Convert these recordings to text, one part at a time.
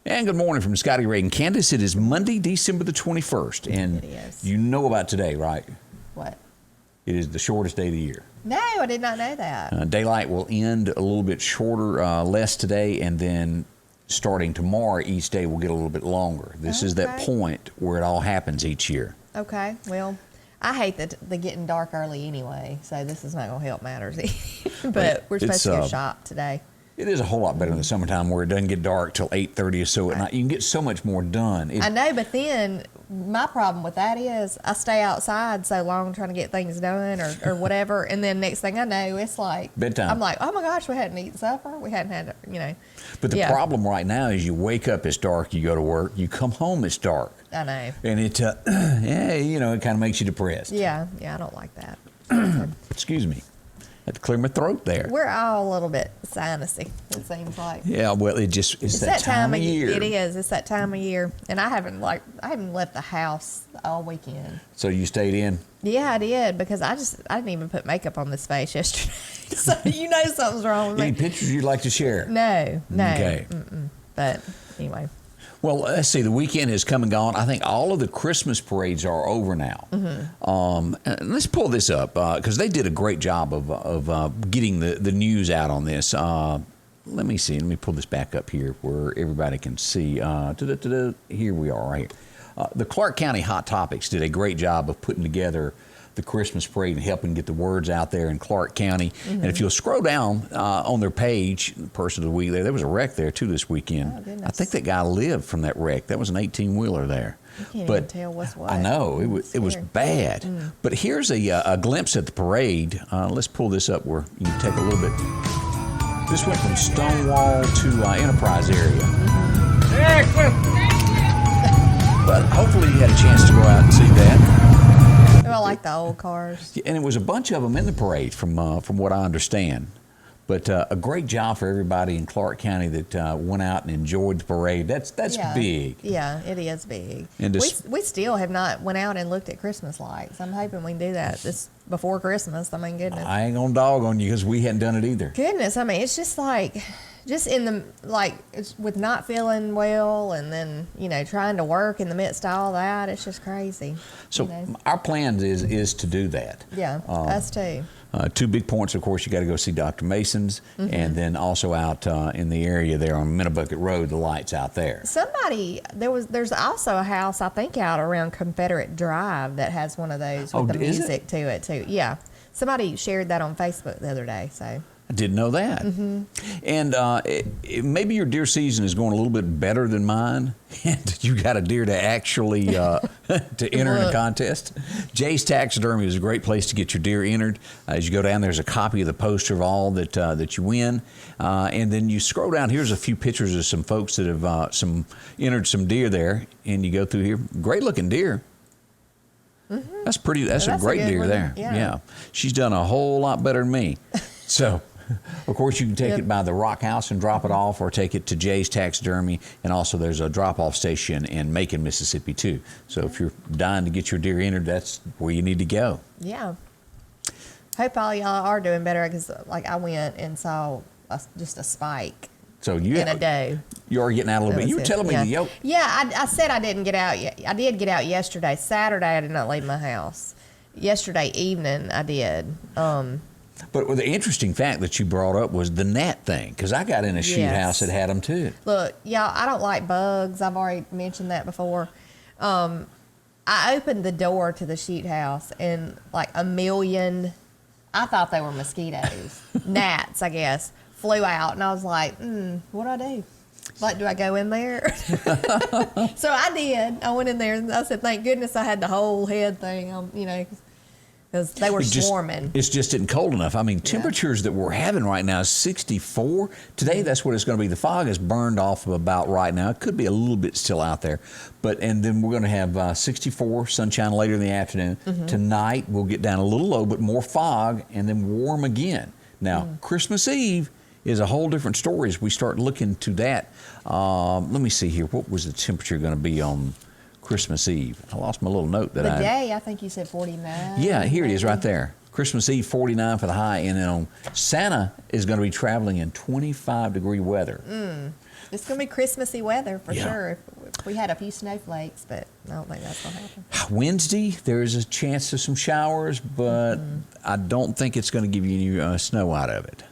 And good morning from Scotty, Ray, and Candace. It is Monday, December the 21st. And it is. You know about today, right? What? It is the shortest day of the year. No, I did not know that. Daylight will end a little bit shorter, less today, and then starting tomorrow, each day will get a little bit longer. This is that point where it all happens each year. Okay, well, I hate the getting dark early anyway, so this is not going to help matters. But we're supposed to go shop today. It is a whole lot better in the summertime where it doesn't get dark till 8:30 or so at night. You can get so much more done. I know, but then my problem with that is I stay outside so long trying to get things done or whatever, and then next thing I know, it's like bedtime. I'm like, oh my gosh, we hadn't eaten supper. We hadn't had, But the problem right now is you wake up, it's dark, you go to work, you come home, it's dark. I know. And it, it kind of makes you depressed. Yeah, I don't like that. Excuse me. I had to clear my throat there. We're all a little bit sinusy, it seems like. Yeah, well, it's that time of year. It is. It's that time of year, and I haven't left the house all weekend. So you stayed in? Yeah, I did because I didn't even put makeup on this face yesterday. So something's wrong with me. Any pictures you'd like to share? No. Okay. But anyway. Well, let's see. The weekend has come and gone. I think all of the Christmas parades are over now. And let's pull this up because they did a great job of getting the news out on this. Let me see. Let me pull this back up here where everybody can see. Here we are right here. The Clark County Hot Topics did a great job of putting together the Christmas parade and helping get the words out there in Clark County. And if you'll scroll down on their page, Person of the Week, there was a wreck there too this weekend. Oh, goodness. I think that guy lived from that wreck. That was an 18-wheeler there. You can't even tell what's what. I know, it was bad. But here's a glimpse at the parade. Let's pull this up where you can take a little bit. This went from Stonewall to Enterprise area. But hopefully you had a chance to go out and see that. I like the old cars. And it was a bunch of them in the parade from what I understand. But a great job for everybody in Clark County that went out and enjoyed the parade. That's big. Yeah, it is big. And we still have not went out and looked at Christmas lights. I'm hoping we can do that this before Christmas. I mean, goodness. I ain't gonna dog on you because we hadn't done it either. Goodness, I mean, it's just like, it's with not feeling well and then, trying to work in the midst of all that, it's just crazy. So our plan is to do that. Yeah, us too. Two big points, of course, you got to go see Dr. Mason's and then also out in the area there on Minnebucket Road, the lights out there. There's also a house, I think, out around Confederate Drive that has one of those with the music to it too. Yeah. Somebody shared that on Facebook the other day, so. I didn't know that. And maybe your deer season is going a little bit better than mine, and you got a deer to actually to enter in a contest. Jay's Taxidermy is a great place to get your deer entered. As you go down, there's a copy of the poster of all that you win, and then you scroll down. Here's a few pictures of some folks that have entered some deer there, and you go through here. Great looking deer. That's pretty. That's a great deer there. Yeah, she's done a whole lot better than me. So. Of course, you can take it by the Rock House and drop it off, or take it to Jay's Taxidermy, and also there's a drop-off station in Macon, Mississippi, too. So if you're dying to get your deer entered, that's where you need to go. Yeah. Hope all y'all are doing better, because I went and saw just a spike in a doe. You are getting out a little bit. You were telling me the yoke. Yeah, I said I didn't get out yet. I did get out yesterday. Saturday, I did not leave my house. Yesterday evening, I did. But the interesting fact that you brought up was the gnat thing, because I got in a shoot house that had them too. Look, y'all, I don't like bugs. I've already mentioned that before. I opened the door to the shoot house and a million, I thought they were mosquitoes, gnats, I guess, flew out. And I was like, what do I do? Do I go in there? So I did. I went in there and I said, thank goodness I had the whole head thing on, because they were swarming. It's just getting cold enough. I mean, temperatures that we're having right now is 64. Today, that's what it's going to be. The fog is burned off of about right now. It could be a little bit still out there. And then we're going to have 64, sunshine later in the afternoon. Tonight, we'll get down a little low, but more fog, and then warm again. Now, Christmas Eve is a whole different story as we start looking to that. Let me see here. What was the temperature going to be on Christmas Eve? I lost my little note that the day, I think you said 49. Yeah, here it is right there. Christmas Eve, 49 for the high. And then on Santa is going to be traveling in 25-degree weather. It's going to be Christmassy weather for Yeah. sure. If we had a few snowflakes, but I don't think that's going to happen. Wednesday, there is a chance of some showers, but I don't think it's going to give you any snow out of it.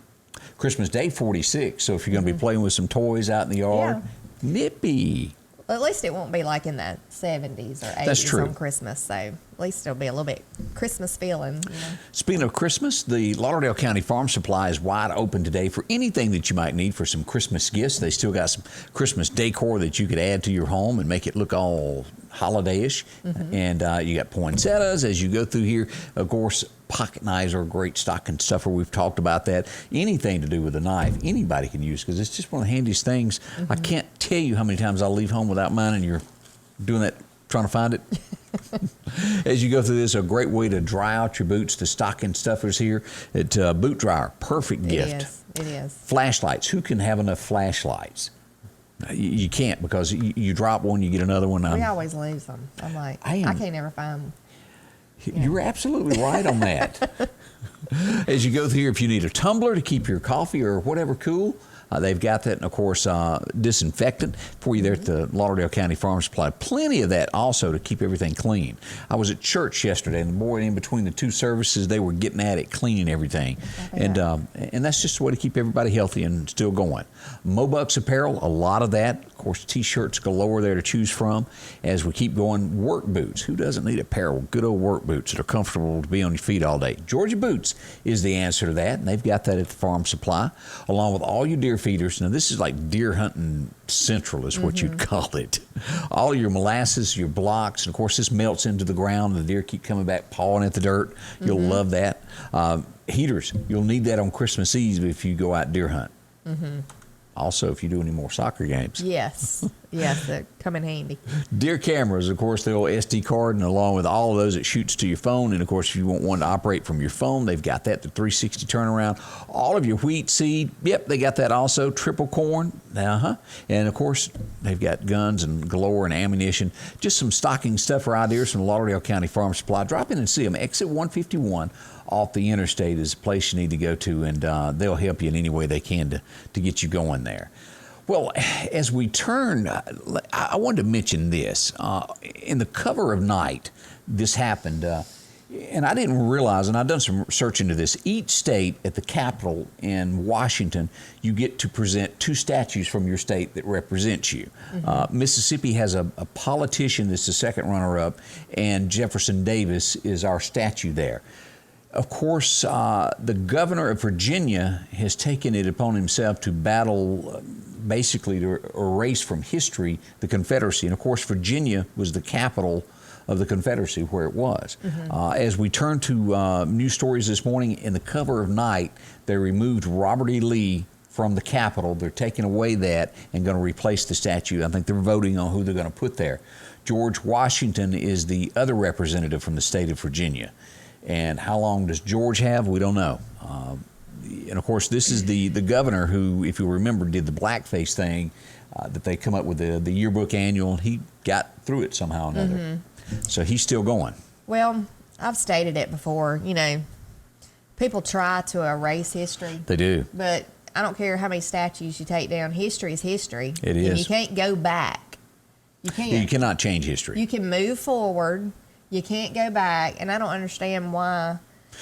Christmas Day, 46. So if you're going to be playing with some toys out in the yard, nippy. Well, at least it won't be like in the 70s or 80s That's true. on Christmas. So at least it'll be a little bit Christmas feeling. You know? Speaking of Christmas, the Lauderdale County Farm Supply is wide open today for anything that you might need for some Christmas gifts. They still got some Christmas decor that you could add to your home and make it look all holiday-ish. And you got poinsettias as you go through here. Of course, pocket knives are a great stocking stuffer. We've talked about that. Anything to do with a knife, anybody can use because it's just one of the handiest things. I can't tell you how many times I'll leave home without mine and you're doing that, trying to find it. As you go through this, a great way to dry out your boots. The stocking stuffers here at Boot Dryer, perfect gift. It is. Flashlights. Who can have enough flashlights? You can't because you drop one, you get another one. We always lose them. I'm like, I can't ever find them. You're absolutely right on that. As you go through here, if you need a tumbler to keep your coffee or whatever cool, they've got that. And, of course, disinfectant for you there at the Lauderdale County Farm Supply. Plenty of that also to keep everything clean. I was at church yesterday, and boy, in between the two services, they were getting at it, cleaning everything. And that's just a way to keep everybody healthy and still going. Mobucks apparel, a lot of that. Of course, T-shirts galore there to choose from. As we keep going, work boots. Who doesn't need a pair of good old work boots that are comfortable to be on your feet all day? Georgia Boots is the answer to that, and they've got that at the Farm Supply, along with all your deer feeders. Now, this is like deer hunting central is what you'd call it. All your molasses, your blocks, and, of course, this melts into the ground, and the deer keep coming back pawing at the dirt. You'll love that. Heaters, you'll need that on Christmas Eve if you go out deer hunt. Also, if you do any more soccer games. Yes, they come in handy. Deer cameras, of course, the old SD card, and along with all of those, it shoots to your phone. And, of course, if you want one to operate from your phone, they've got that, the 360 turnaround. All of your wheat seed, yep, they got that also. Triple corn, And, of course, they've got guns and galore and ammunition. Just some stocking stuffer ideas from the Lauderdale County Farm Supply. Drop in and see them. Exit 151 off the interstate is a place you need to go to, and they'll help you in any way they can to get you going there. Well, as we turn, I wanted to mention this. In the cover of night, this happened, and I didn't realize, and I've done some research into this, each state at the Capitol in Washington, you get to present two statues from your state that represent you. Mississippi has a politician that's the second runner-up, and Jefferson Davis is our statue there. Of course, the governor of Virginia has taken it upon himself to battle, basically to erase from history the Confederacy. And of course, Virginia was the capital of the Confederacy where it was. As we turn to news stories this morning, in the cover of night, they removed Robert E. Lee from the Capitol. They're taking away that and going to replace the statue. I think they're voting on who they're going to put there. George Washington is the other representative from the state of Virginia. And how long does George have? We don't know. And, of course, this is the governor who, if you remember, did the blackface thing that they come up with the yearbook annual, and he got through it somehow or another. So he's still going. Well, I've stated it before, people try to erase history. They do. But I don't care how many statues you take down. History is history. It is. And you can't go back. You can't. You cannot change history. You can move forward. You can't go back, and I don't understand why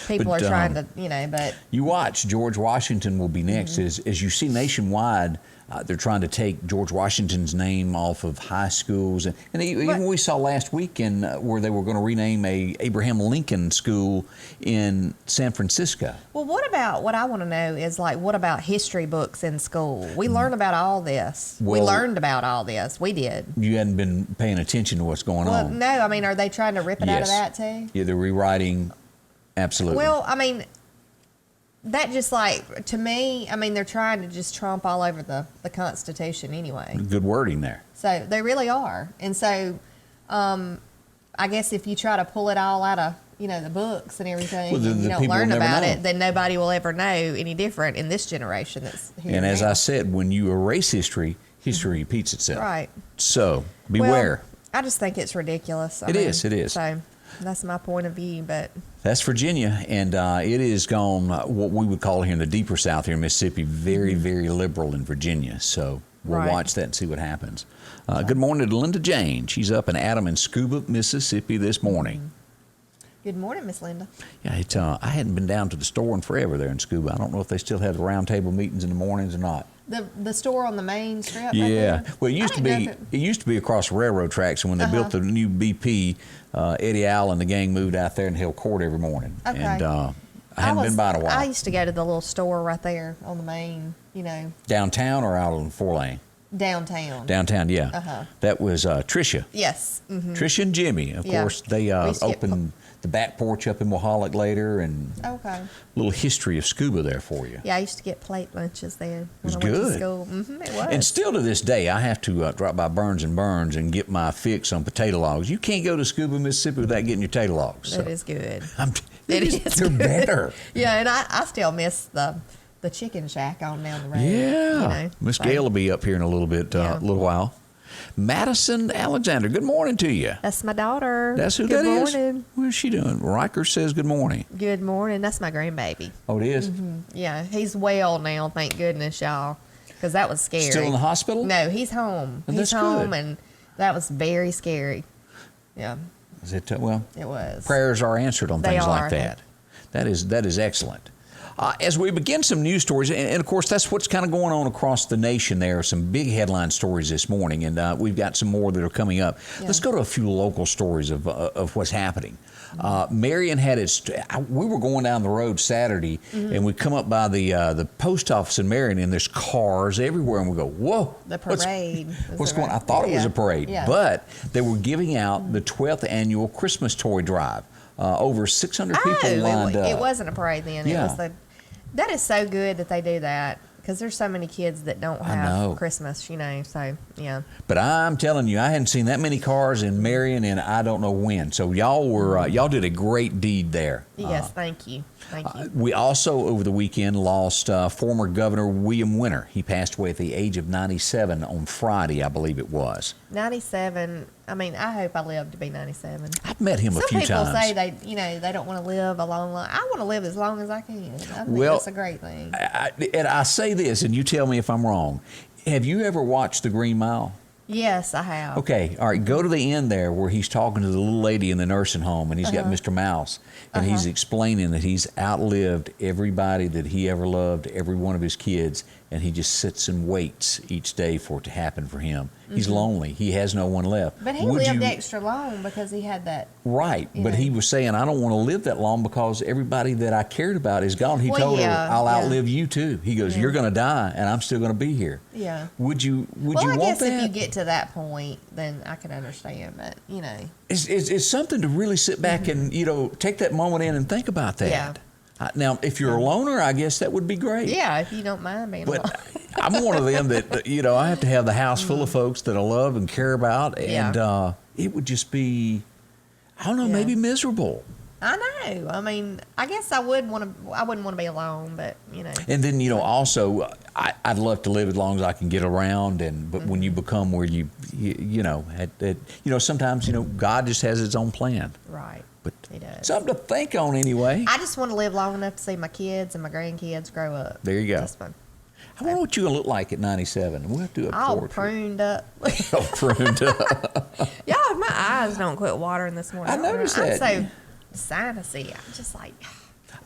people are trying to, but... You watch, George Washington will be next. As you see nationwide, they're trying to take George Washington's name off of high schools. And even we saw last weekend where they were going to rename a Abraham Lincoln School in San Francisco. Well, what I want to know is, what about history books in school? We learn about all this. Well, we learned about all this. We did. You hadn't been paying attention to what's going on. No, are they trying to rip it out of that too? Yeah, they're rewriting. Absolutely. Well, that just to me, they're trying to just trump all over the Constitution anyway. Good wording there. So they really are. And so I guess if you try to pull it all out of, the books and everything, and you don't learn about it, then nobody will ever know any different in this generation that's here. And as I said, when you erase history, history repeats itself. Right. So beware. Well, I just think it's ridiculous. It is. So. That's my point of view, but That's Virginia, and it is gone what we would call here in the deeper South here in Mississippi, very, very liberal in Virginia. So we'll Right. watch that and see what happens. Good morning to Linda Jane. She's up in Adam and Scuba, Mississippi this morning. good morning, Miss Linda. Yeah, I hadn't been down to the store in forever there in Scuba. I don't know if they still have the round table meetings in the mornings or not. The store on the main strip. right Yeah, there? well, it I used to didn't be know if it used to be across railroad tracks, and when they built the new BP, Eddie Al and the gang moved out there and held court every morning. Okay. And I hadn't been by in a while. I used to go to the little store right there on the main, Downtown or out on 4-lane? downtown. Downtown, yeah. Uh-huh. That was Tricia. Yes. Mm-hmm. Tricia and Jimmy. Of Yeah. course, they We used to get opened the back porch up in Moholic later, and Okay. a little history of Scuba there for you. Yeah, I used to get plate lunches there was when I went good. to school. It was. And still to this day, I have to drop by Burns and Burns and get my fix on potato logs. You can't go to Scuba, Mississippi without getting your tato logs. That is good. They're good. better. Yeah, and I still miss the chicken shack on down the road. Yeah. Miss so- Gail will be up here in a little bit, Yeah. little while. Madison Alexander, good morning to you. That's my daughter. That's who good that is? morning. What is she doing? Riker says good morning. Good morning. That's my grandbaby. Oh, it is? Yeah, he's well now, thank goodness, y'all, because that was scary. Still in the hospital? No, he's home. And He's that's home, good. and that was very scary. Yeah, Is it, well, it was. prayers are answered on They things are. like that. That is excellent. As we begin some news stories, and of course that's what's kind of going on across the nation. There are some big headline stories this morning, and we've got some more that are coming up. Yeah. Let's go to a few local stories of what's happening. Marion had we were going down the road Saturday, and we come up by the post office in Marion, and there's cars everywhere, and we go, whoa. The parade. What's going on? I thought it was a parade, Yeah. but they were giving out the 12th annual Christmas toy drive. Over 600 people lined up. It wasn't a parade then. Yeah. It was that is so good that they do that because there's so many kids that don't know. have Christmas, so yeah. But I'm telling you, I hadn't seen that many cars in Marion in I don't know when. So y'all were y'all did a great deed there. Yes, thank you. Thank you. We also over the weekend lost former Governor William Winter. He passed away at the age of 97 on Friday, I believe it was. 97. I mean, I hope I live to be 97. I've met him a Some few people times. say they don't want to live a long life. I want to live as long as I can. I think Well, that's a great thing. And I say this, and you tell me if I'm wrong. Have you ever watched The Green Mile? Yes, I have. Okay, all right, go to the end there where he's talking to the little lady in the nursing home, and he's got Mr. Mouse, and he's explaining that he's outlived everybody that he ever loved, every one of his kids, and he just sits and waits each day for it to happen for him. He's lonely. He has no one left. But he lived extra long because he had that. Right, but Yeah. he was saying, I don't want to live that long because everybody that I cared about is gone. He Well, told her, yeah, I'll yeah. outlive you too. He goes, you're going to die, and I'm still going to be here. Yeah. Would you Well, I want guess that? if you get to that point, then I can understand. But It's something to really sit back and take that moment in and think about that. Yeah. Now, if you're a loner, I guess that would be great. yeah, if you don't mind being alone. But I'm one of them that I have to have the house full of folks that I love and care about, and it would just be, I don't know, Yeah. maybe miserable. I know. I mean, I guess I wouldn't want to be alone, but And then also, I'd love to live as long as I can get around. But when you become where sometimes God just has His own plan. right. But He does. something to think on anyway. I just want to live long enough to see my kids and my grandkids grow up. There you go. Just fun. I wonder what you're gonna look like at 97. We'll have to do a All portrait. pruned up. All pruned up. Y'all, my eyes don't quit watering this morning. I noticed I'm that. so sinusy. I'm just like,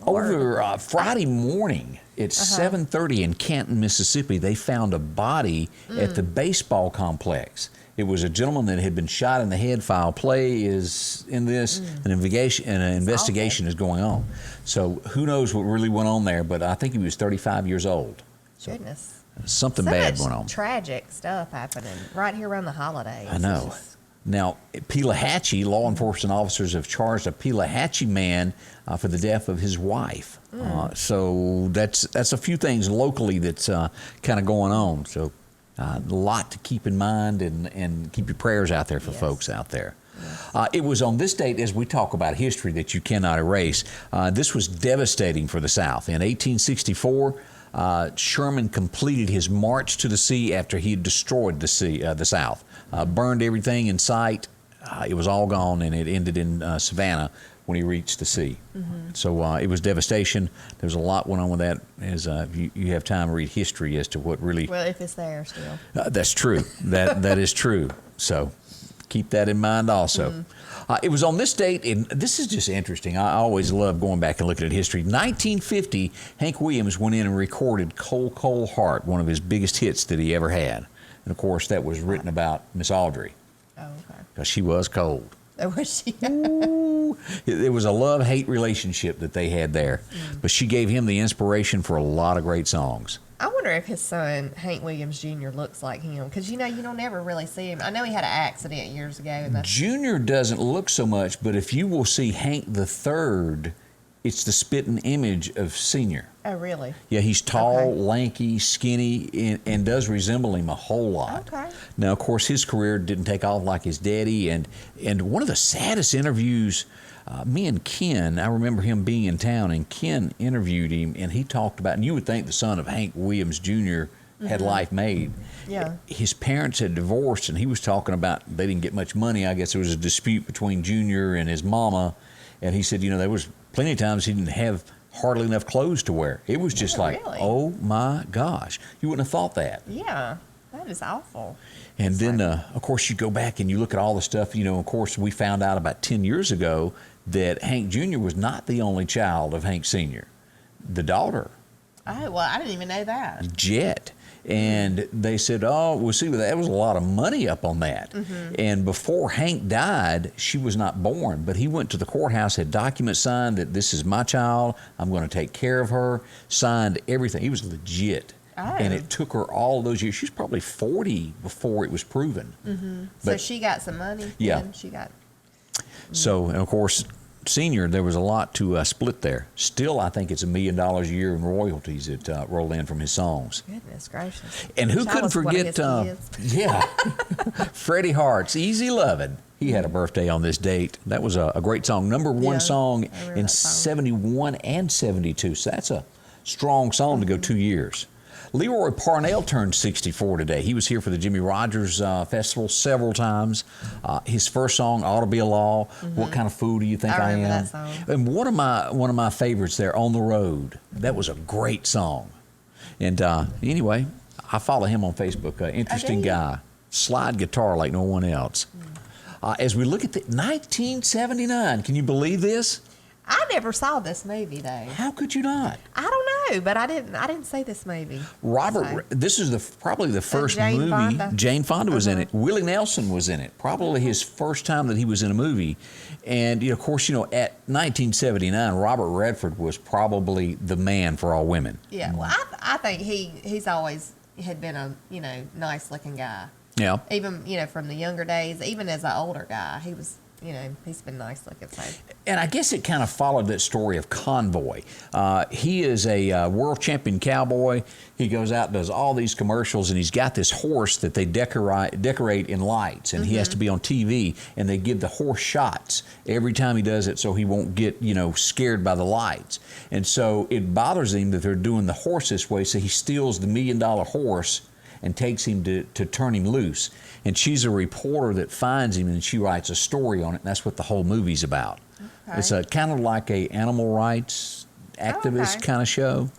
Lord. Over Friday morning at 7:30 in Canton, Mississippi, they found a body at the baseball complex. It was a gentleman that had been shot in the head. Foul play is in this. An investigation is going on. So who knows what really went on there? But I think he was 35 years old. So Goodness. something So bad much went on. tragic stuff happening right here around the holidays. I know. It's just- Now, Pelahatchie, law enforcement officers have charged a Pelahatchie man for the death of his wife. So that's a few things locally that's kind of going on. So a lot to keep in mind and keep your prayers out there for folks out there. It was on this date, as we talk about history that you cannot erase, this was devastating for the South. In 1864, Sherman completed his march to the sea after he had destroyed the South, burned everything in sight. it was all gone, and it ended in Savannah when he reached the sea. So it was devastation. There's a lot went on with that. As you have time to read history as to what really. Well, if it's there still. That's true. That is true. So keep that in mind also. It was on this date, and this is just interesting. I always love going back and looking at history. 1950, Hank Williams went in and recorded Cold, Cold Heart, one of his biggest hits that he ever had. And, of course, that was written about Miss Audrey. Oh, okay. Because she was cold. Oh, was she? Ooh, it was a love-hate relationship that they had there. But she gave him the inspiration for a lot of great songs. I wonder if his son, Hank Williams Jr., looks like him. Because, you don't never really see him. I know he had an accident years ago. And Junior doesn't look so much, but if you will see Hank the Third, it's the spitting image of Senior. Oh, really? Yeah, he's tall, Okay. lanky, skinny, and does resemble him a whole lot. Okay. Now, of course, his career didn't take off like his daddy, and one of the saddest interviews, me and Ken, I remember him being in town, and Ken interviewed him, and he talked about, and you would think the son of Hank Williams Jr. had life made. Yeah. His parents had divorced, and he was talking about they didn't get much money. I guess there was a dispute between Junior and his mama, and he said, there was plenty of times he didn't have hardly enough clothes to wear. It was just like, really? oh my gosh. You wouldn't have thought that. Yeah. That is awful. And then, of course, you go back and you look at all the stuff. Of course, we found out about 10 years ago that Hank Jr. was not the only child of Hank Sr. The daughter, Oh, well, I didn't even know that. Jet. And they said, well, see, that was a lot of money up on that. And before Hank died, she was not born. But he went to the courthouse, had documents signed that this is my child, I'm going to take care of her, signed everything. He was legit. Oh. And it took her all those years. She was probably 40 before it was proven. So But- she got some money? Yeah. Then she got... So, and of course, Senior, there was a lot to split there. Still, I think it's $1 million a year in royalties that roll in from his songs. Goodness gracious. And who Wish I couldn't was one of forget, his kids. yeah, Freddie Hart's Easy Lovin'. He had a birthday on this date. That was a great song. Number one Yeah, song I remember in that song. 71 and 72. So that's a strong song to go 2 years. Leroy Parnell turned 64 today. He was here for the Jimmy Rogers Festival several times. His first song, Ought to Be a Law. What kind of fool do you think I remember am? that song. And one of my favorites there, On the Road. That was a great song. And anyway, I follow him on Facebook. Interesting do you? guy. Slide guitar like no one else. As we look at the 1979, can you believe this? I never saw this movie, though. How could you not? I don't know, but I didn't see this movie. Robert, this is probably the first Jane movie. Fonda. Jane Fonda was in it. Willie Nelson was in it. Probably his first time that he was in a movie. And of course, at 1979, Robert Redford was probably the man for all women. Yeah, well, I think he's always had been a nice looking guy. Yeah. Even from the younger days, even as an older guy, he was. He's been nice looking. So. And I guess it kind of followed that story of Convoy. He is a world champion cowboy. He goes out and does all these commercials, and he's got this horse that they decorate in lights, and he has to be on TV, and they give the horse shots every time he does it so he won't get, scared by the lights. And so it bothers him that they're doing the horse this way, so he steals the $1 million horse and takes him to turn him loose. And she's a reporter that finds him, and she writes a story on it, and that's what the whole movie's about. Okay. It's kind of like a animal rights activist kind of show.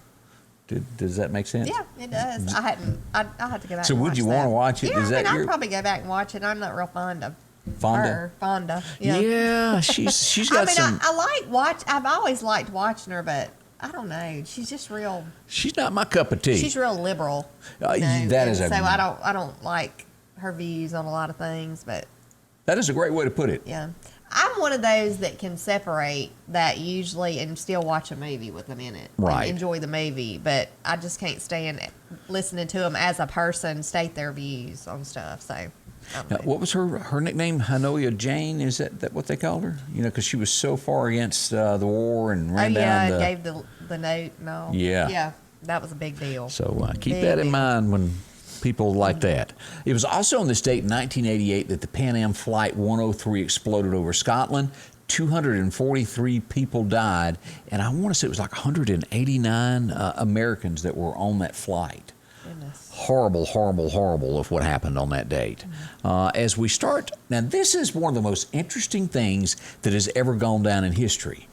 Does that make sense? Yeah, it does. I'll have to go back. So and would watch you that. want to watch it? Yeah, I'd probably go back and watch it. I'm not real fond of her. Fonda. Yeah. Yeah, she's got some. I've always liked watching her, but I don't know. She's just real. She's not my cup of tea. She's real liberal. That is so I don't like her views on a lot of things, but that is a great way to put it. yeah. I'm one of those that can separate that usually and still watch a movie with them in it. Right. And enjoy the movie, but I just can't stand listening to them as a person state their views on stuff. So, I don't Now, know. what was her nickname? Hanoia Jane? Is that what they called her? Because she was so far against the war and ran down the... gave the note and all. Yeah. Yeah, that was a big deal. So keep Big that in deal. mind when people like that. It was also on this date in 1988 that the Pan Am Flight 103 exploded over Scotland. 243 people died, and I want to say it was like 189 Americans that were on that flight. Goodness. Horrible, horrible, horrible of what happened on that date. As we start, now this is one of the most interesting things that has ever gone down in history.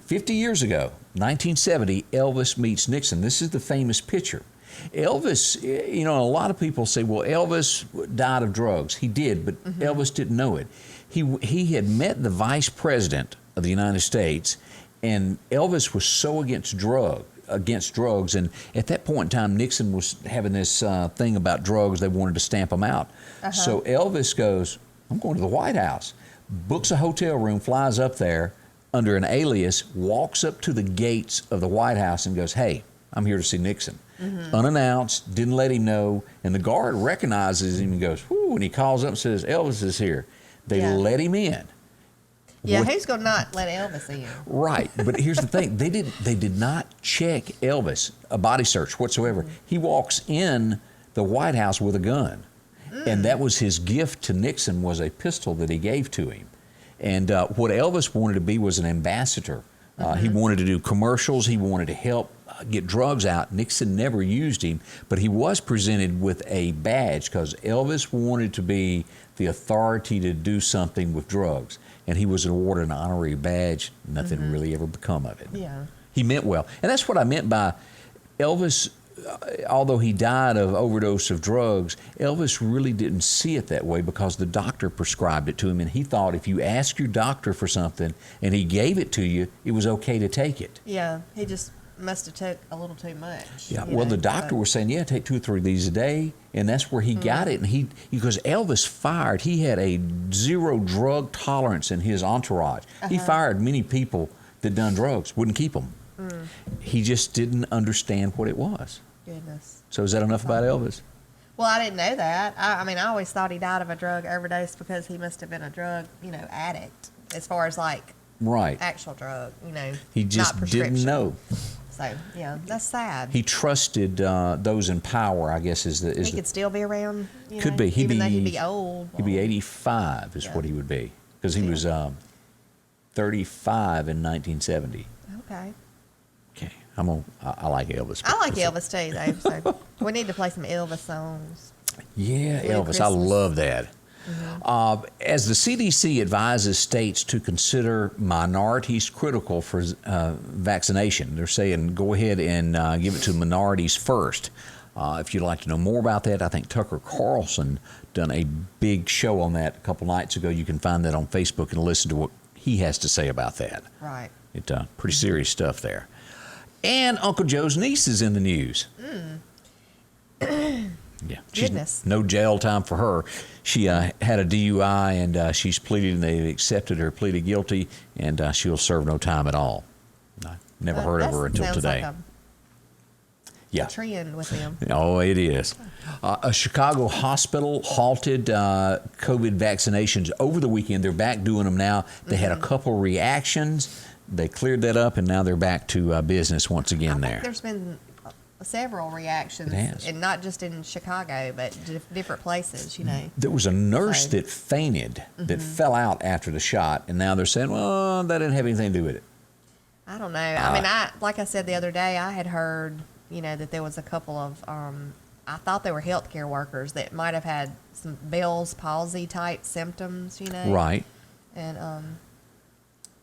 50 years ago, 1970, Elvis meets Nixon. This is the famous picture. Elvis, you know, a lot of people say, well, Elvis died of drugs. He did, but Elvis didn't know it. He had met the vice president of the United States, and Elvis was so against drugs, and at that point in time, Nixon was having this thing about drugs. They wanted to stamp them out. So Elvis goes, I'm going to the White House, books a hotel room, flies up there under an alias, walks up to the gates of the White House and goes, hey, I'm here to see Nixon. Unannounced, didn't let him know, and the guard recognizes him and goes, whoo, and he calls up and says, Elvis is here. They let him in. Yeah, who's going to not let Elvis in? Right, but here's the thing. They did not check Elvis, a body search whatsoever. He walks in the White House with a gun, and that was his gift to Nixon, was a pistol that he gave to him. And what Elvis wanted to be was an ambassador. He wanted to do commercials. He wanted to help get drugs out. Nixon never used him, but he was presented with a badge because Elvis wanted to be the authority to do something with drugs. And he was awarded an honorary badge. Nothing really ever become of it. Yeah. He meant well. And that's what I meant by Elvis, although he died of overdose of drugs, Elvis really didn't see it that way because the doctor prescribed it to him. And he thought if you ask your doctor for something and he gave it to you, it was okay to take it. Yeah, he just must have took a little too much. Yeah, well, the doctor was saying, yeah, take 2 or 3 of these a day, and that's where he got it. And because Elvis fired, he had a zero drug tolerance in his entourage. He fired many people that done drugs, wouldn't keep them. He just didn't understand what it was. Goodness. So is that enough about Elvis? Well, I didn't know that. I mean, I always thought he died of a drug overdose because he must have been a drug, addict, as far as like actual drug, He just not didn't know. So, yeah, that's sad. He trusted those in power, I guess, he could still be around, could be. Even though he'd be old. He'd be 85 is what he would be, because he was 35 in 1970. Okay. Okay, I like Elvis. I like Elvis too, though. So we need to play some Elvis songs. Yeah, Blue Elvis. Christmas. I love that. As the CDC advises states to consider minorities critical for vaccination, they're saying go ahead and give it to minorities first. If you'd like to know more about that, I think Tucker Carlson done a big show on that a couple nights ago. You can find that on Facebook and listen to what he has to say about that. Right. It pretty serious stuff there. And Uncle Joe's niece is in the news. Yeah, Goodness. No jail time for her. She had a DUI, and she's pleaded, and they accepted her, pleaded guilty, and she'll serve no time at all. I never heard of her until today. Like a trend with them. Oh, it is. A Chicago hospital halted COVID vaccinations over the weekend. They're back doing them now. They had a couple reactions. They cleared that up, and now they're back to business once again there. There's been several reactions, and not just in Chicago, but different places, There was a nurse that fainted, that fell out after the shot, and now they're saying, well, that didn't have anything to do with it. I don't know. I mean, like I said the other day, I had heard, that there was a couple of, I thought they were healthcare workers that might have had some Bell's palsy type symptoms, Right. And,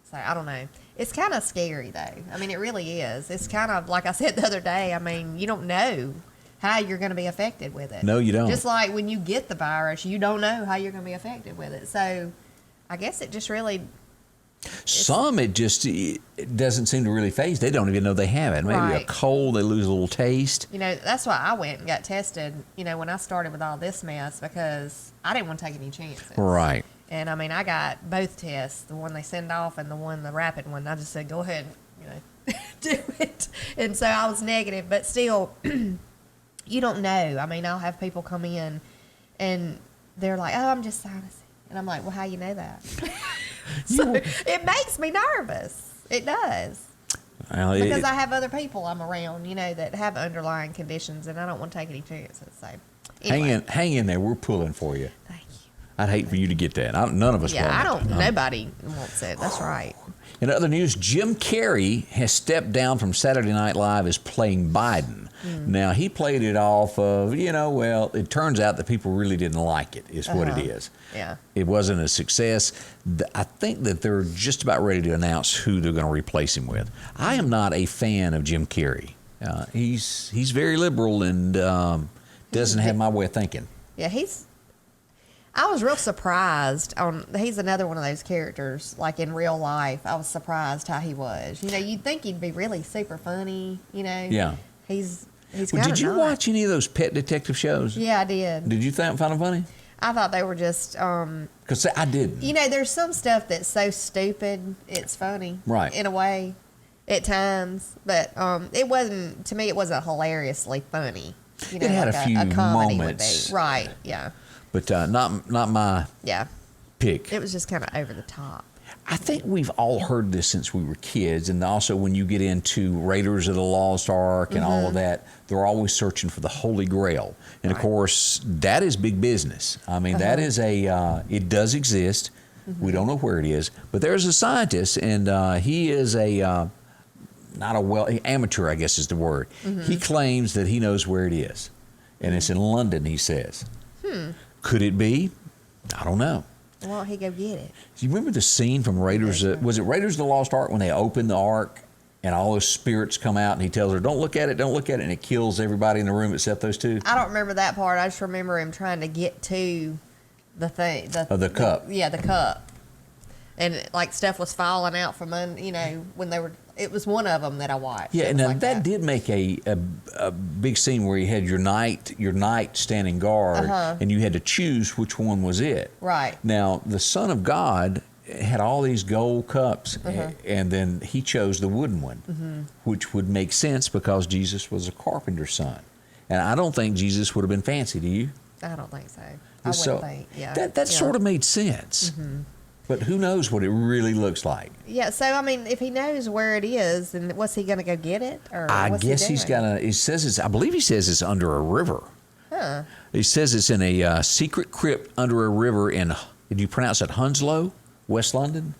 so I don't know. It's kind of scary, though. I mean, it really is. It's kind of, like I said the other day, I mean, you don't know how you're going to be affected with it. No, you don't. Just like when you get the virus, you don't know how you're going to be affected with it. So I guess it just really... Some, it doesn't seem to really phase. They don't even know they have it. Maybe a cold, they lose a little taste. That's why I went and got tested, when I started with all this mess, because I didn't want to take any chances. Right. And I mean, I got both tests, the one they send off and the rapid one. I just said, go ahead, do it. And so I was negative, but still, you don't know. I mean, I'll have people come in and they're like, oh, I'm just sinusy. And I'm like, well, how you know that? So it makes me nervous. It does. Well, because I have other people I'm around, that have underlying conditions, and I don't want to take any chances. So anyway. Hang in there. We're pulling for you. Thank you. I'd hate for you to get that. None of us want it. I don't. Nobody wants it. That's right. In other news, Jim Carrey has stepped down from Saturday Night Live as playing Biden. Now, he played it off of, well, it turns out that people really didn't like it, is what it is. Yeah. It wasn't a success. I think that they're just about ready to announce who they're going to replace him with. I am not a fan of Jim Carrey. He's very liberal and doesn't have my way of thinking. Yeah, I was real surprised he's another one of those characters, like in real life. I was surprised how he was. You'd think he'd be really super funny, Yeah. He's Well, did you watch any of those pet detective shows? Yeah, I did. Did you find them funny? I thought they were just Because I didn't. there's some stuff that's so stupid, it's funny. Right. In a way, at times. But it wasn't, to me, it wasn't hilariously funny. It had like a few comedy moments. would be. Right, yeah. But not my pick. It was just kind of over the top. I think we've all heard this since we were kids, and also when you get into Raiders of the Lost Ark and all of that, they're always searching for the Holy Grail. And of course, that is big business. I mean, that is it does exist. We don't know where it is, but there's a scientist, and he is not a amateur, I guess is the word. He claims that he knows where it is, and it's in London, he says. Could it be? I don't know. Why don't he go get it? Do you remember the scene from Raiders? Was it Raiders of the Lost Ark when they open the Ark and all those spirits come out and he tells her, "Don't look at it, don't look at it," and it kills everybody in the room except those two? I don't remember that part. I just remember him trying to get to the thing. The cup. The cup. And like stuff was falling out from under, when they were. It was one of them that I watched. Yeah, and like that did make a big scene where you had your knight standing guard, and you had to choose which one was it. Right. Now the Son of God had all these gold cups, and then he chose the wooden one, which would make sense because Jesus was a carpenter's son, and I don't think Jesus would have been fancy. Do you? I don't think so. I wouldn't think. Yeah. That sort of made sense. But who knows what it really looks like? Yeah, so I mean, if he knows where it is, then what's he going to go get it? Or I what's guess he he's got to. He says it's. I believe he says it's under a river. Huh. He says it's in a secret crypt under a river in. Did you pronounce it Hounslow, West London?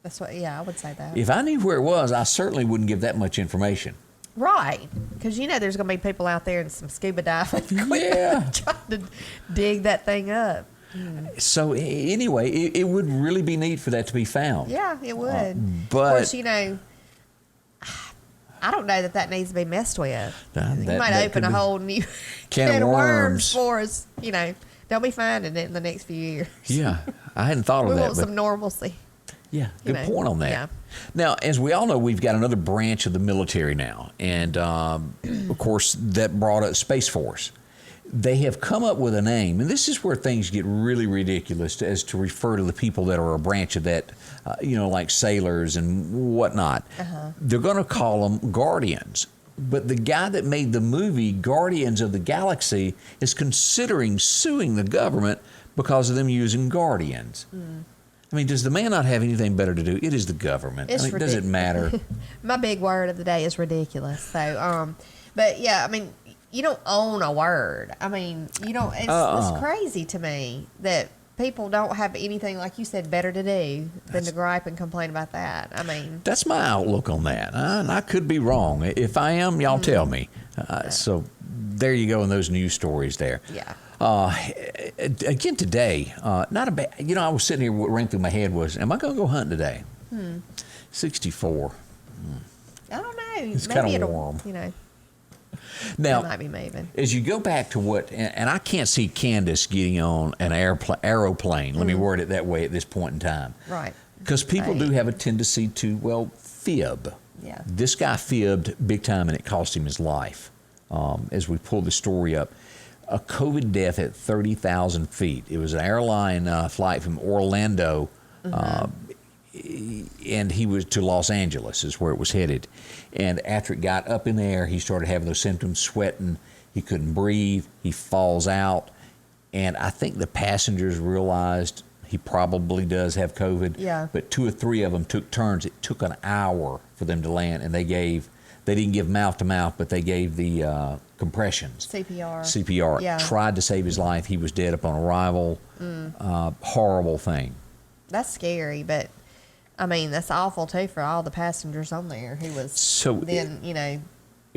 That's what. Yeah, I would say that. If I knew where it was, I certainly wouldn't give that much information. Right, because there's going to be people out there in some scuba diving Yeah. trying to dig that thing up. So anyway, it would really be neat for that to be found. Yeah, it would. But of course, I don't know that needs to be messed with. You might open a whole new can of worms for us. They'll be finding it in the next few years. Yeah, I hadn't thought of we that. want some normalcy. Yeah, good point on that. Yeah. Now, as we all know, we've got another branch of the military now, and of course, that brought up Space Force. They have come up with a name, and this is where things get really ridiculous as to refer to the people that are a branch of that, like sailors and whatnot. They're going to call them Guardians. But the guy that made the movie Guardians of the Galaxy is considering suing the government because of them using Guardians. I mean, does the man not have anything better to do? It is the government. It's does it matter? My big word of the day is ridiculous. So, but yeah, I mean, you don't own a word. I mean, you don't. It's crazy to me that people don't have anything, like you said, better to do than to gripe and complain about that. I mean, that's my outlook on that. And I could be wrong. If I am, y'all tell me. So there you go in those news stories there. Yeah. Again today, not a bad. I was sitting here. What rang through my head was, am I going to go hunting today? 64. I don't know. It's Maybe kind of warm. Now, might be moving. As you go back to what, and I can't see Candace getting on an aeroplane. Let me word it that way at this point in time. Right. Because people do have a tendency to, fib. Yeah. This guy fibbed big time, and it cost him his life. As we pull the story up, a COVID death at 30,000 feet. It was an airline flight from Orlando, and he was to Los Angeles is where it was headed. And after it got up in the air, he started having those symptoms, sweating. He couldn't breathe. He falls out. And I think the passengers realized he probably does have COVID. Yeah. But 2 or 3 of them took turns. It took an hour for them to land, and they didn't give mouth to mouth, but they gave the compressions. CPR. Yeah. Tried to save his life. He was dead upon arrival. Horrible thing. That's scary, but I mean, that's awful too for all the passengers on there who was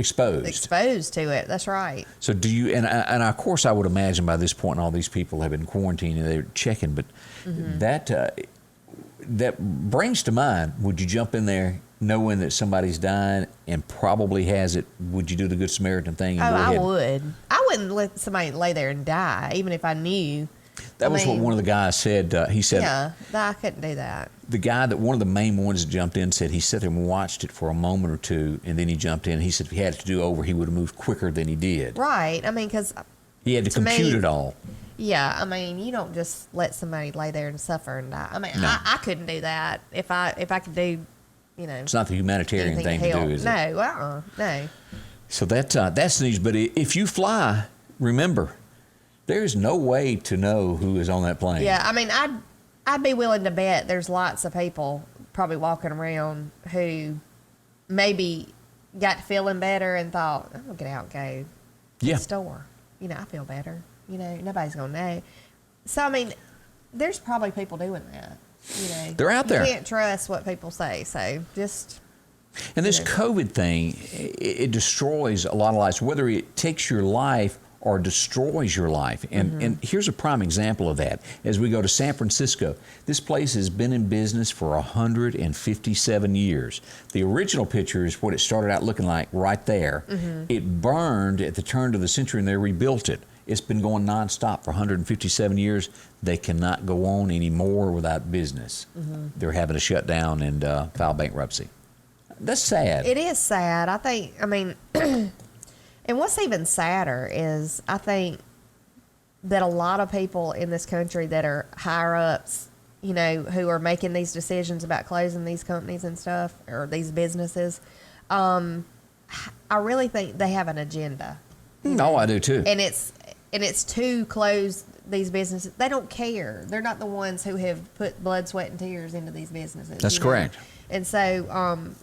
exposed to it. That's right. So do you, and of course I would imagine by this point all these people have been quarantined and they're checking, but that brings to mind, would you jump in there knowing that somebody's dying and probably has it? Would you do the Good Samaritan thing? And I would. I wouldn't let somebody lay there and die, even if I knew. That was what one of the guys said. He said, yeah, I couldn't do that. The guy that one of the main ones that jumped in said he sat there and watched it for a moment or two, and then he jumped in. He said if he had to do over, he would have moved quicker than he did. Right. I mean, because he had to compute it all. Yeah. I mean, you don't just let somebody lay there and suffer and die. I mean, No. I couldn't do that if I could do, you know. It's not the humanitarian thing to do, is it? No. No. So that's news. But if you fly, remember, there's no way to know who is on that plane. Yeah. I mean, I'd be willing to bet there's lots of people probably walking around who maybe got to feeling better and thought, I'm going to get out and go to the store. You know, I feel better. You know, nobody's going to know. So, I mean, there's probably people doing that. You know, they're out there. You can't trust what people say. So just. And this COVID thing, it destroys a lot of lives, whether it takes your life or destroys your life. And here's a prime example of that. As we go to San Francisco, this place has been in business for 157 years. The original picture is what it started out looking like right there. It burned at the turn of the century and they rebuilt it. It's been going nonstop for 157 years. They cannot go on anymore without business. They're having to shut down and file bankruptcy. That's sad. It is sad. I mean, and what's even sadder is I think that a lot of people in this country that are higher ups, you know, who are making these decisions about closing these companies and stuff, or these businesses, I really think they have an agenda. No, I do too. And it's to close these businesses. They don't care. They're not the ones who have put blood, sweat, and tears into these businesses. That's correct. And so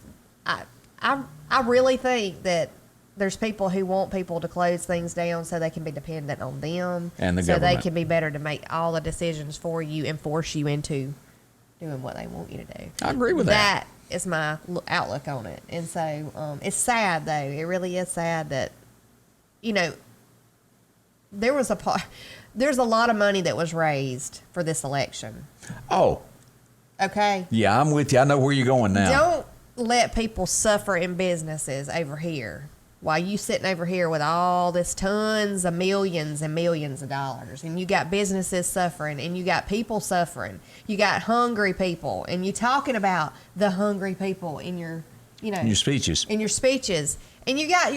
I really think that there's people who want people to close things down so they can be dependent on them. And the so government. they can be better to make all the decisions for you and force you into doing what they want you to do. I agree with that. That is my outlook on it. And so it's sad, though. It really is sad that, you know, there's a lot of money that was raised for this election. Oh. Okay? Yeah, I'm with you. I know where you're going now. Don't let people suffer in businesses over here while you sitting over here with all this tons of millions and millions of dollars, and you got businesses suffering, and you got people suffering. You got hungry people, and you talking about the hungry people in your, you know, In your speeches. And you're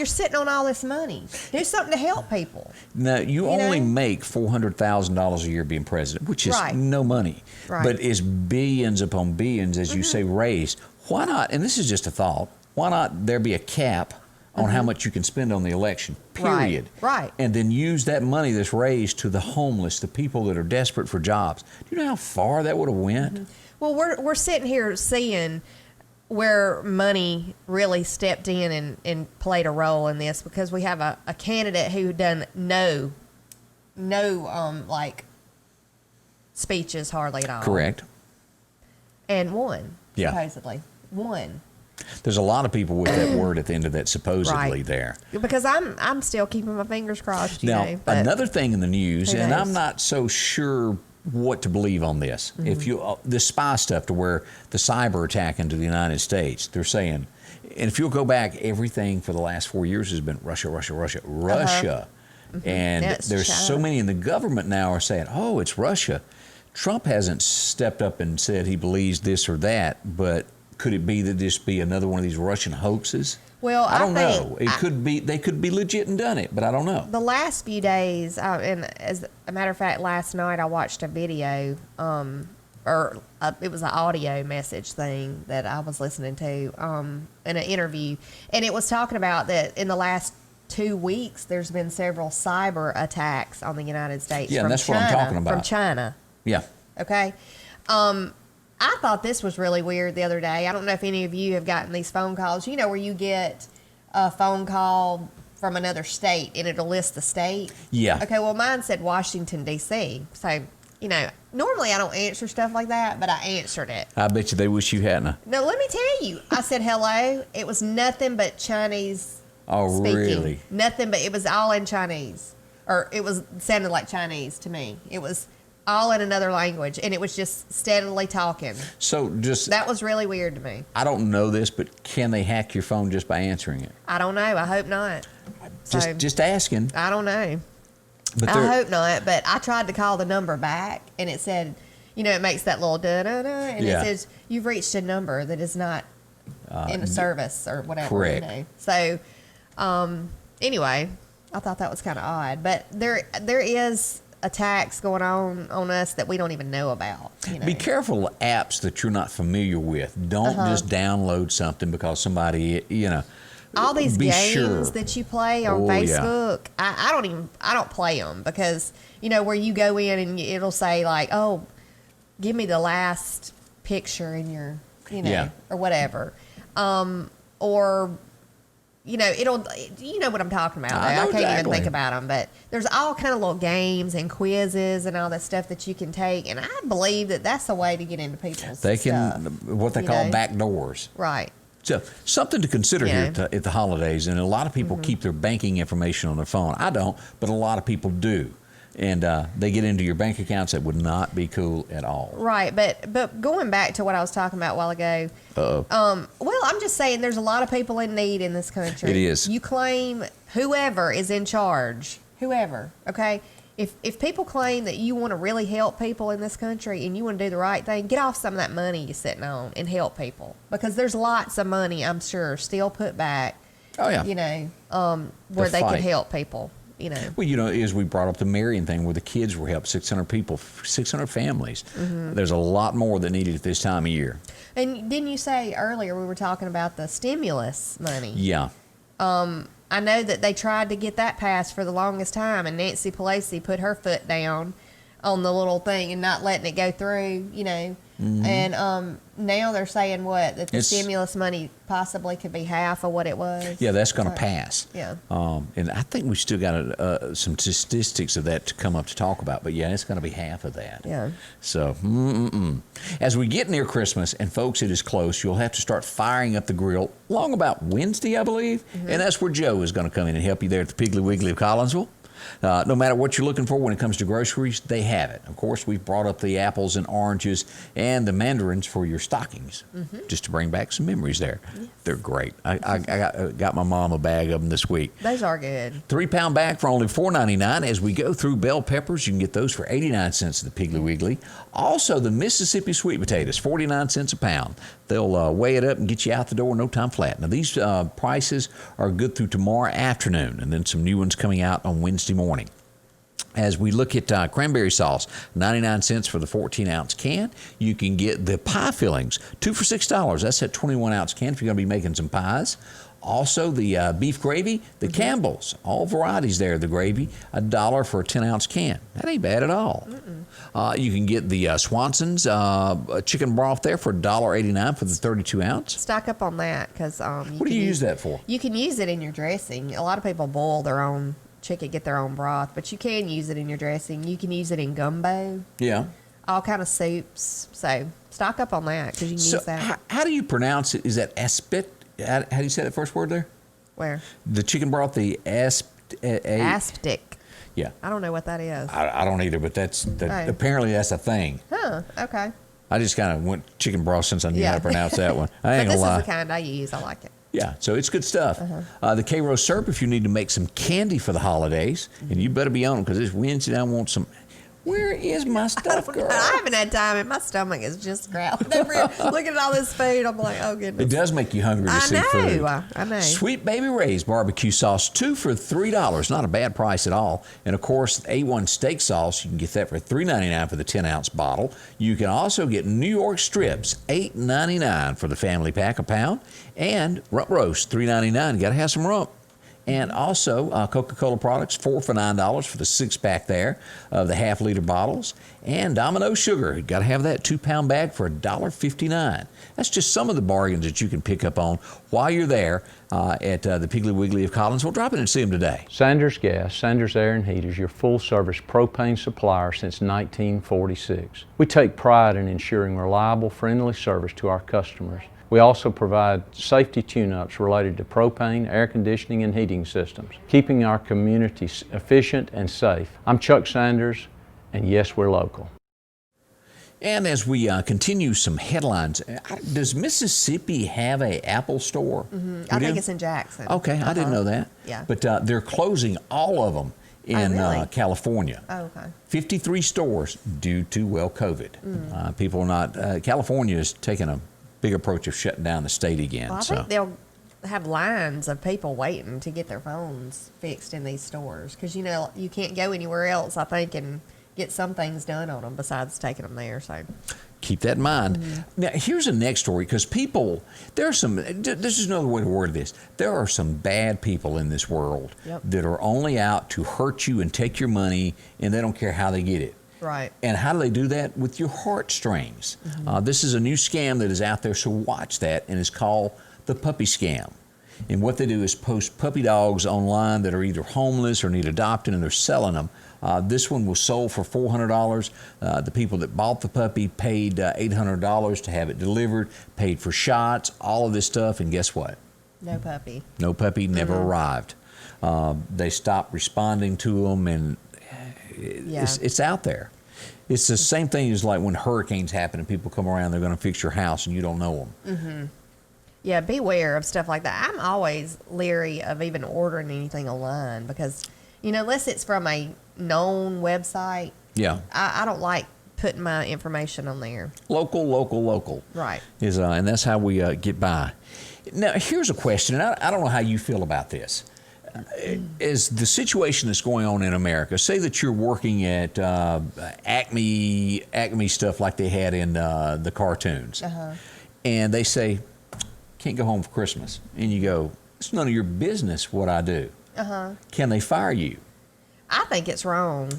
sitting on all this money. Do something to help people. Now, you only make $400,000 a year being president, which is no money. Right. But it's billions upon billions, as you say, raised. Why not, and this is just a thought, why not there be a cap on how much you can spend on the election, period. Right. And then use that money that's raised to the homeless, the people that are desperate for jobs. Do you know how far that would have went? Well, we're sitting here seeing where money really stepped in and played a role in this, because we have a candidate who done no like speeches hardly at all. Correct. And won, Yeah. supposedly. Won. There's a lot of people with that word at the end of that supposedly there. Because I'm still keeping my fingers crossed, you Now, know. But another thing in the news, who and knows? I'm not so sure what to believe on this. If you the spy stuff to where the cyber attack into the United States, they're saying, and if you'll go back, everything for the last 4 years has been Russia, Russia, Russia, Russia. And Yeah, it's there's China. so many in the government now are saying, oh, it's Russia. Trump hasn't stepped up and said he believes this or that, but could it be that this be another one of these Russian hoaxes? Well, I don't think know. It could be. They could be legit and done it, but I don't know. the last few days, and as a matter of fact, last night I watched a video, it was an audio message thing that I was listening to in an interview, and it was talking about that in the last 2 weeks there's been several cyber attacks on the United States. Yeah, from that's China, what I'm talking about. From China. Yeah. Okay. I thought this was really weird the other day. I don't know if any of you have gotten these phone calls, you know, where you get a phone call from another state and it'll list the state. Yeah. Okay, well, mine said Washington, D.C. So, you know, normally I don't answer stuff like that, but I answered it. I bet you they wish you hadn't. Now, let me tell you, I said hello. It was nothing but Chinese Oh, speaking. really? Nothing, but it was all in Chinese, or sounded like Chinese to me. It was all in another language, and it was just steadily talking. So that was really weird to me. I don't know this, but can they hack your phone just by answering it? I don't know. I hope not. Just asking. I don't know. But I hope not. But I tried to call the number back, and it said, it makes that little da da da, and it says you've reached a number that is not in a service or whatever. Correct. So, anyway, I thought that was kind of odd, but there is attacks going on us that we don't even know about. Be careful of apps that you're not familiar with. Don't just download something because somebody, all these games sure. that you play on Facebook, I don't play them because, where you go in and it'll say like, oh, give me the last picture in your, or whatever. Or, it'll, what I'm talking about. I can't even think about them, but there's all kind of little games and quizzes and all that stuff that you can take. And I believe that that's a way to get into people's stuff. What they call back doors. Right. So something to consider here at the holidays, and a lot of people keep their banking information on their phone. I don't, but a lot of people do. And they get into your bank accounts. That would not be cool at all. Right, but going back to what I was talking about a while ago. Well, I'm just saying there's a lot of people in need in this country. It is. You claim whoever is in charge, whoever, okay? If people claim that you want to really help people in this country and you want to do the right thing, get off some of that money you're sitting on and help people. Because there's lots of money, I'm sure, still put back, where they can help people. Well, as we brought up the Marion thing where the kids were helped, 600 people, 600 families. There's a lot more that needed at this time of year. And didn't you say earlier we were talking about the stimulus money? Yeah. I know that they tried to get that passed for the longest time, and Nancy Pelosi put her foot down on the little thing and not letting it go through, And now they're saying that the stimulus money possibly could be half of what it was. Yeah, that's going to pass. Yeah. And I think we still got some statistics of that to come up to talk about. But, it's going to be half of that. Yeah. So, as we get near Christmas, and folks, it is close, you'll have to start firing up the grill long about Wednesday, I believe. And that's where Joe is going to come in and help you there at the Piggly Wiggly of Collinsville. No matter what you're looking for when it comes to groceries, they have it. Of course, we've brought up the apples and oranges and the mandarins for your stockings, just to bring back some memories there. Yes. They're great. I got my mom a bag of them this week. Those are good. 3-pound bag for only $4.99. As we go through bell peppers, you can get those for 89 cents at the Piggly Wiggly. Also, the Mississippi sweet potatoes, 49 cents a pound. They'll weigh it up and get you out the door no time flat. Now, these prices are good through tomorrow afternoon, and then some new ones coming out on Wednesday morning. As we look at cranberry sauce, 99 cents for the 14-ounce can. You can get the pie fillings, 2 for $6. That's that 21-ounce can if you're going to be making some pies. Also, the beef gravy, the Campbell's, all varieties there of the gravy, $1 for a 10-ounce can. That ain't bad at all. You can get the Swanson's chicken broth there for $1.89 for the 32-ounce. Stock up on that because what do you use that for? You can use it in your dressing. A lot of people boil their own chicken, get their own broth, but you can use it in your dressing. You can use it in gumbo. Yeah. All kind of soups. So stock up on that because you can use that. How do you pronounce it? Is that aspit? How do you say that first word there? Where? The chicken broth, the asptic. Yeah. I don't know what that is. I don't either, but apparently that's a thing. Huh, okay. I just kind of went chicken broth since I knew how to pronounce that one. I ain't gonna lie. This is the kind I use. I like it. Yeah, so it's good stuff. The K-Rose syrup, if you need to make some candy for the holidays, and you better be on them because it's Wednesday. I want some. Where is my stuff, girl? I haven't had time, and my stomach is just growling over here. Looking at all this food, I'm like, oh, goodness. It does make you hungry to see food. I know. Sweet Baby Ray's barbecue sauce, 2 for $3. Not a bad price at all. And, of course, A1 steak sauce, you can get that for $3.99 for the 10-ounce bottle. You can also get New York strips, $8.99 for the family pack a pound. And rump roast, $3.99. Got to have some rump. And also Coca-Cola products, 4 for $9 for the 6-pack there of the half-liter bottles. And Domino sugar, got to have that 2-pound bag for $1.59. That's just some of the bargains that you can pick up on while you're there at the Piggly Wiggly of Collinsville. Drop in and see them today. Sanders Gas, Sanders Air and Heat is your full-service propane supplier since 1946. We take pride in ensuring reliable, friendly service to our customers. We also provide safety tune-ups related to propane, air conditioning, and heating systems, keeping our communities efficient and safe. I'm Chuck Sanders, and yes, we're local. And as we continue some headlines, does Mississippi have a Apple store? I think it's in Jackson. Okay, I didn't know that. Yeah. But they're closing all of them in really? California. Oh, okay. 53 stores due to, well, COVID. People are not, California is taking a big approach of shutting down the state again. Well, I think they'll have lines of people waiting to get their phones fixed in these stores because, you know, you can't go anywhere else, I think, and get some things done on them besides taking them there. So keep that in mind. Now, here's the next story because people, this is another way to word this. There are some bad people in this world that are only out to hurt you and take your money, and they don't care how they get it. Right. And how do they do that? With your heartstrings. This is a new scam that is out there, so watch that, and it's called the puppy scam. And what they do is post puppy dogs online that are either homeless or need adopted, and they're selling them. This one was sold for $400. The people that bought the puppy paid $800 to have it delivered, paid for shots, all of this stuff, and guess what? No puppy. No puppy never arrived. They stopped responding to them, and it's out there. It's the same thing as like when hurricanes happen and people come around, they're going to fix your house and you don't know them. Yeah, beware of stuff like that. I'm always leery of even ordering anything online because, you know, unless it's from a known website, I don't like putting my information on there. Local. Right. And that's how we get by. Now, here's a question, and I don't know how you feel about this. Is the situation that's going on in America, say that you're working at Acme stuff like they had in the cartoons, and they say, can't go home for Christmas. And you go, it's none of your business what I do. Can they fire you? I think it's wrong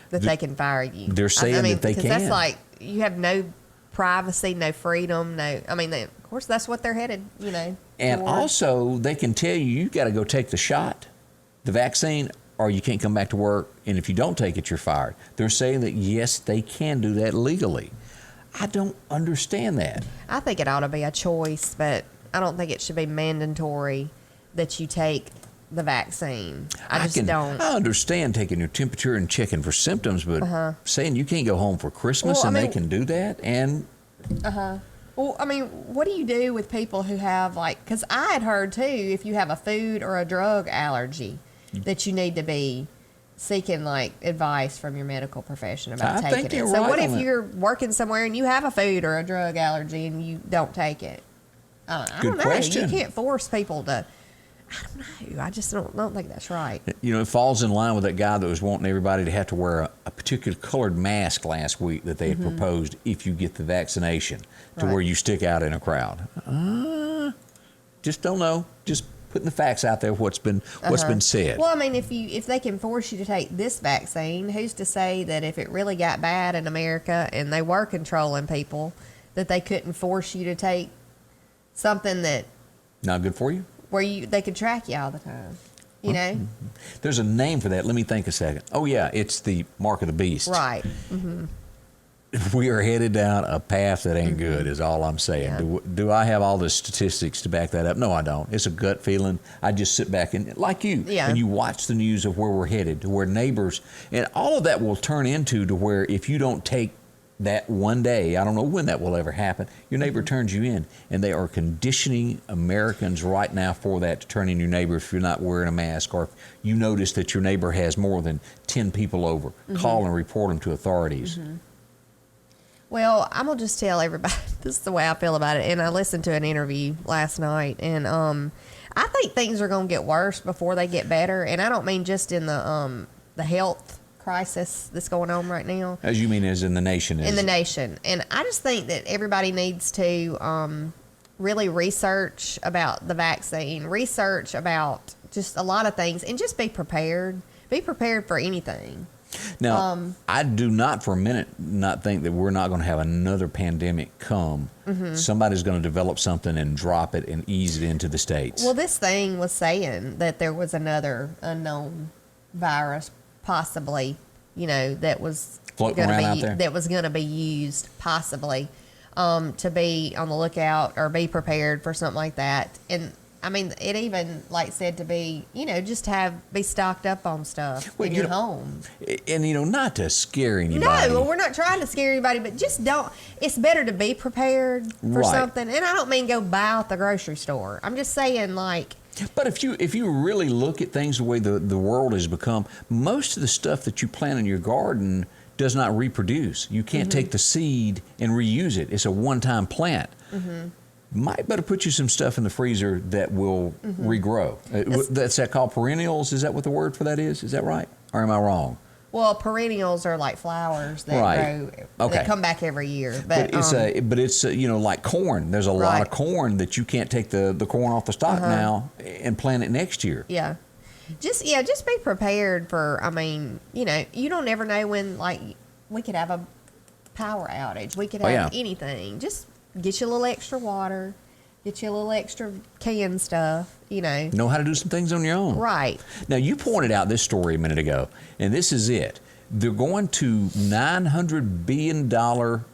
that they can fire you. They're saying that they can. Because that's like, you have no privacy, no freedom, of course, that's what they're headed, you know. And toward. also, they can tell you got to go take the shot, the vaccine, or you can't come back to work. And if you don't take it, you're fired. They're saying that, yes, they can do that legally. I don't understand that. I think it ought to be a choice, but I don't think it should be mandatory that you take the vaccine. I don't. I understand taking your temperature and checking for symptoms, but saying you can't go home for Christmas they can do that, and well, I mean, what do you do with people who have, like, because I had heard too, if you have a food or a drug allergy, that you need to be seeking like advice from your medical profession about taking it. So what if you're working somewhere and you have a food or a drug allergy and you don't take it? I don't know. Question. You can't force people to. I don't know. I just don't think that's right. You know, it falls in line with that guy that was wanting everybody to have to wear a particular colored mask last week that they had proposed if you get the vaccination to where you stick out in a crowd. Just don't know. Just putting the facts out there, what's been said. Well, I mean, if they can force you to take this vaccine, who's to say that if it really got bad in America and they were controlling people, that they couldn't force you to take something that not good for you? Where they could track you all the time, you know? There's a name for that. Let me think a second. Oh, yeah, it's the mark of the beast. Right. We are headed down a path that ain't good is all I'm saying. Yeah. Do I have all the statistics to back that up? No, I don't. It's a gut feeling. I just sit back and, like you, and you watch the news of where we're headed, to where neighbors, and all of that will turn into to where if you don't take that one day, I don't know when that will ever happen, your neighbor turns you in, and they are conditioning Americans right now for that, to turn in your neighbor if you're not wearing a mask, or if you notice that your neighbor has more than 10 people over, call and report them to authorities. Well, I'm going to just tell everybody, this is the way I feel about it, and I listened to an interview last night, and I think things are going to get worse before they get better, and I don't mean just in the health crisis that's going on right now. As you mean as in the nation? In the nation. And I just think that everybody needs to really research about the vaccine, research about just a lot of things, and just be prepared. Be prepared for anything. Now, I do not for a minute not think that we're not going to have another pandemic come. Somebody's going to develop something and drop it and ease it into the States. Well, this thing was saying that there was another unknown virus possibly, you know, that was floating around out there, that was going to be used possibly. to be on the lookout or be prepared for something like that. And I mean, it even like said to be, just to be stocked up on stuff in your home. And not to scare anybody. No, well, we're not trying to scare anybody, but just don't. It's better to be prepared for something. And I don't mean go buy out the grocery store. I'm just saying like. But if you really look at things the way the world has become, most of the stuff that you plant in your garden does not reproduce. You can't take the seed and reuse it. It's a one-time plant. Might better put you some stuff in the freezer that will regrow. That's that called perennials. Is that what the word for that is? Is that right? Or am I wrong? Well, perennials are like flowers that grow. They come back every year. But it's like corn. There's a lot of corn that you can't take the corn off the stalk now and plant it next year. Yeah. Just be prepared for. I mean, you don't ever know when we could have a power outage. We could have anything. Just get you a little extra water, get you a little extra canned stuff, Know how to do some things on your own. Right. Now, you pointed out this story a minute ago, and this is it. They're going to $900 billion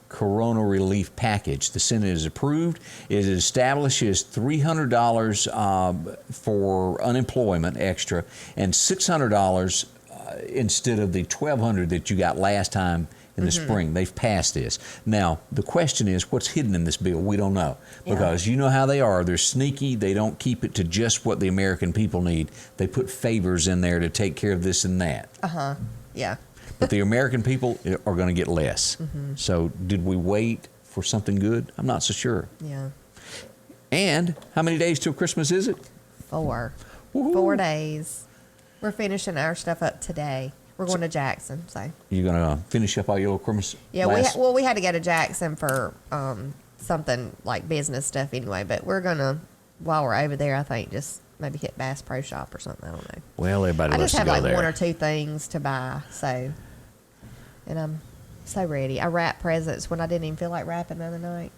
corona relief package. The Senate has approved. It establishes $300 for unemployment extra and $600 instead of the $1,200 that you got last time in the spring. They've passed this. Now, the question is, what's hidden in this bill? We don't know. Because you know how they are. They're sneaky. They don't keep it to just what the American people need. They put favors in there to take care of this and that. Yeah. But the American people are going to get less. So did we wait for something good? I'm not so sure. Yeah. And how many days till Christmas is it? 4. Woo-hoo. 4 days. We're finishing our stuff up today. We're going to Jackson, so. You're going to finish up all your little Christmas? Yeah, we had to go to Jackson for something like business stuff anyway, but we're going to, while we're over there, I think just maybe hit Bass Pro Shop or something. I don't know. Well, everybody I loves just to have go there. 1 or 2 things to buy, so. And I'm so ready. I wrap presents when I didn't even feel like wrapping the other night.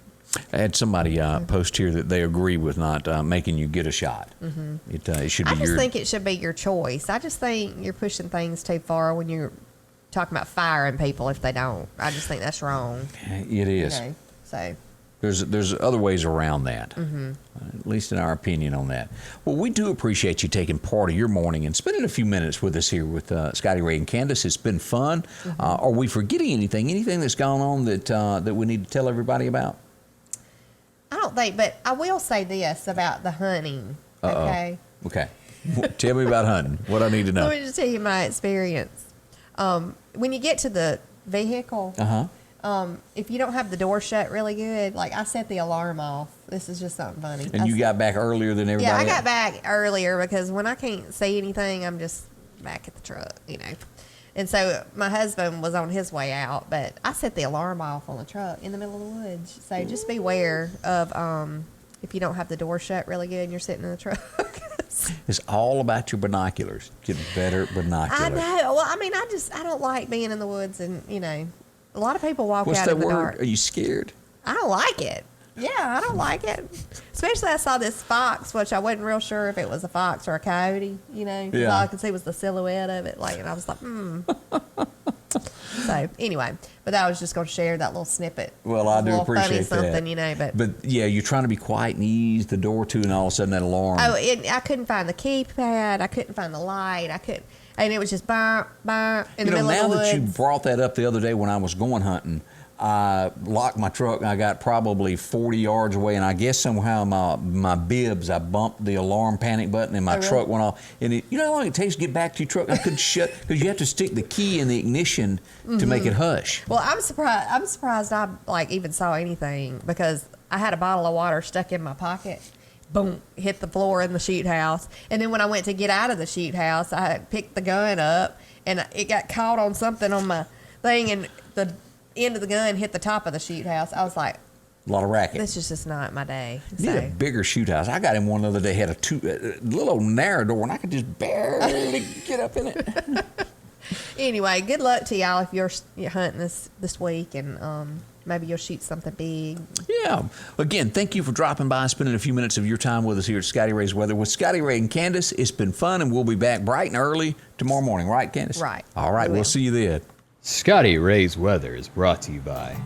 I had somebody post here that they agree with not making you get a shot. It should be I just think it should be your choice. I just think you're pushing things too far when you're talking about firing people if they don't. I just think that's wrong. It is. So there's other ways around that, at least in our opinion on that. Well, we do appreciate you taking part of your morning and spending a few minutes with us here with Scotty, Ray, and Candace. It's been fun. Are we forgetting anything? Anything that's gone on that we need to tell everybody about? I don't think, but I will say this about the hunting. Okay. Okay. Tell me about hunting. What I need to know. Let me just tell you my experience. When you get to the vehicle, if you don't have the door shut really good, like I set the alarm off. This is just something funny. And you got back earlier than everybody else? Yeah, I got back earlier because when I can't see anything, I'm just back at the truck, And so my husband was on his way out, but I set the alarm off on the truck in the middle of the woods. So just beware of if you don't have the door shut really good and you're sitting in the truck. It's all about your binoculars. Get better binoculars. I know. Well, I mean, I don't like being in the woods and, a lot of people walk What's out that in the word? dark. Are you scared? I don't like it. Yeah, I don't like it. Especially I saw this fox, which I wasn't real sure if it was a fox or a coyote, Yeah. All I could see was the silhouette of it, and I was like, So, anyway, but I was just going to share that little snippet. Well, I do appreciate funny that. but yeah, you're trying to be quiet and ease the door too, and all of a sudden that alarm. Oh, I couldn't find the keypad. I couldn't find the light. And it was just bang, bang in the middle of the woods. Now that you brought that up the other day when I was going hunting, I locked my truck and I got probably 40 yards away, and I guess somehow my bibs, I bumped the alarm panic button and my truck went off. And you know how long it takes to get back to your truck? I couldn't shut because you have to stick the key in the ignition to make it hush. Well, I'm surprised I even saw anything because I had a bottle of water stuck in my pocket. Boom, hit the floor in the shoot house. And then when I went to get out of the shoot house, I had picked the gun up and it got caught on something on my thing, and the end of the gun hit the top of the shoot house. I was like, a lot of racket. This is just not my day. You need a bigger shoot house. I got him one the other day, had a little old narrow door, and I could just barely get up in it. Anyway, good luck to y'all if you're hunting this week, and maybe you'll shoot something big. Yeah. Again, thank you for dropping by and spending a few minutes of your time with us here at Scotty Ray's Weather with Scotty, Ray, and Candace. It's been fun, and we'll be back bright and early tomorrow morning. Right, Candace? Right. All right. We'll see you then. Scotty Ray's Weather is brought to you by